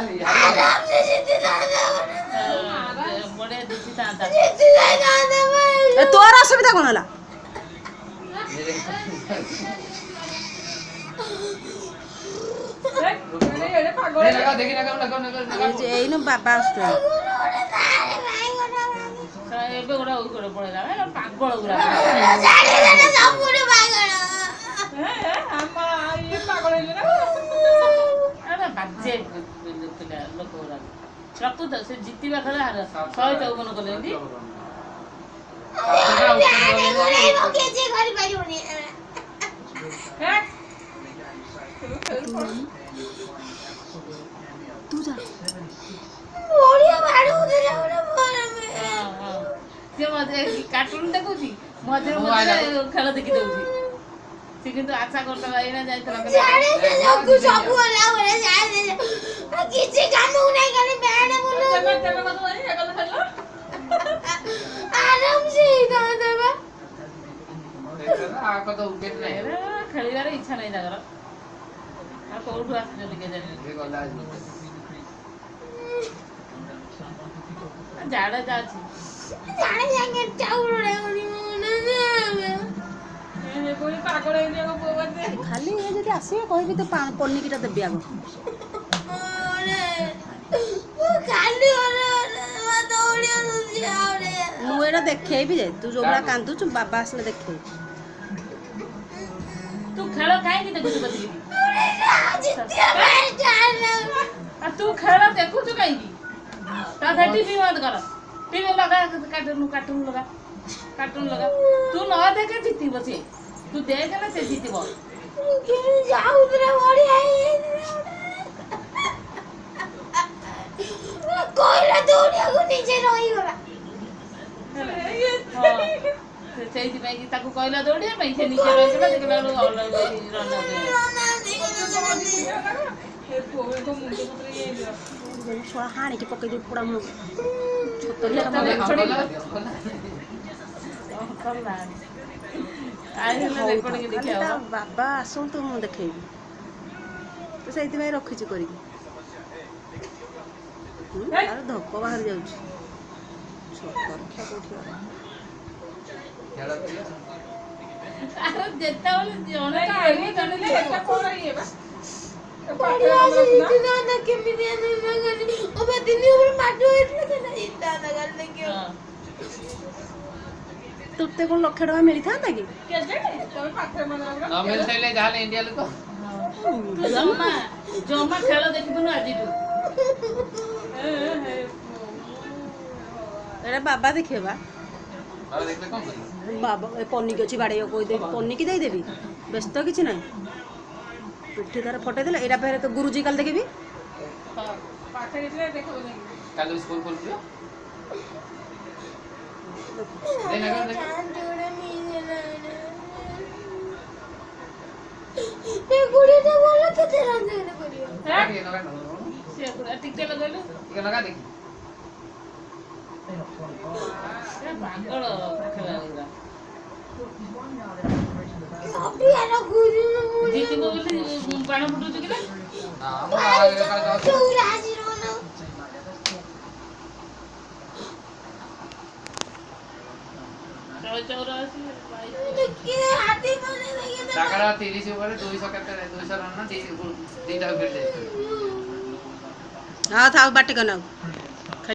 आराम से जीती बड़े दिखी था तोर असुविधा कौन है ଏଇନୁ ବାବା ଆସୁଛନ୍ତି ଏବେ ଗୋଟେ ଗୋଟେ ପଳେଇଲା ପାଗଳ ଗୁରା ବାଜେ ଲୋକ ଗୁରା ପ୍ରକୃତ ସେ ଜିତିବା ଖେଳ ହାର 154 କଲେ तू जा कार्टून देखुची मझे मझे खेल देखी दउची से किंतु आशा करता एना जायतला सब होला होला जाय किछि काम नै खाली बैठ बोलो आराम से ना देबा आको तो उठे नै खेलिबार इच्छा नै जागर आ कोठु आछले के जाने झाड़ा जाची जाने जाके चाउर रे कोई पागल हे को बोबते खाली ये जदी आसीबे कहबी तो पन्नीकीटा देबी आगो खाली दौड़िया आवरे मु एटा देखैबी जे तू जोगला कांदू छु बाबा आसले देखै तू खेल काहे की देखु बती आ तू खेल देखु छु काहे की ता टीवी बंद कर टीवी लगा कार्टून लगा तू न देखे जीती बसी तू देख ना से जीतीबो जाऊ रे बड़ी कोइला दौड़िया को नीचे रही गला ସେଇଥି ପାଇଁ କି ତାକୁ କହିଲା ଦୌଡ଼ିବା ପାଇଁ ସେ ନିଜେ ରହିଥିଲା ଦେଖିଲା ବେଳକୁ ଛୁଆ ହାଣିକି ପକେଇ ଦେଇ ପୋଡ଼ା ମୁଁ ବାବା ଆସନ୍ତୁ ମୁଁ ଦେଖେଇବି ତ ସେଇଥିପାଇଁ ରଖିଛି କରିକି ତାର ଧକ ବାହାରି ଯାଉଛି ପରୀକ୍ଷା କୋଉଠି ଯେତେବେଳେ ଜଣେ तुते कौन लक्ष टका मिली था कि इंडिया लोक जमा जमा खेल देखिबनु आज बाबा देखेबा बाबा पन्नी अच्छी बाड़े पन्नी की देदेवी व्यस्त किसी ना पिठी तार फटे देले एटा पहले तो गुरुजी काल देखबी काल स्कूल खोल दियो ए गुड़ीटा बोला केते रंजे करियो से गुड़ा टिके लगैलो टिके लगा देखी पागल खेला गुड़ा अभी आला गुरु जीती बोली बाण फुटु कि ना ना चौरा हाजिर होना चौरा आसी के हाथी बोले लगे टाका 30 ऊपर 200 केते 200 रन ना 2 विकेट दे हां था बाटी कनाऊ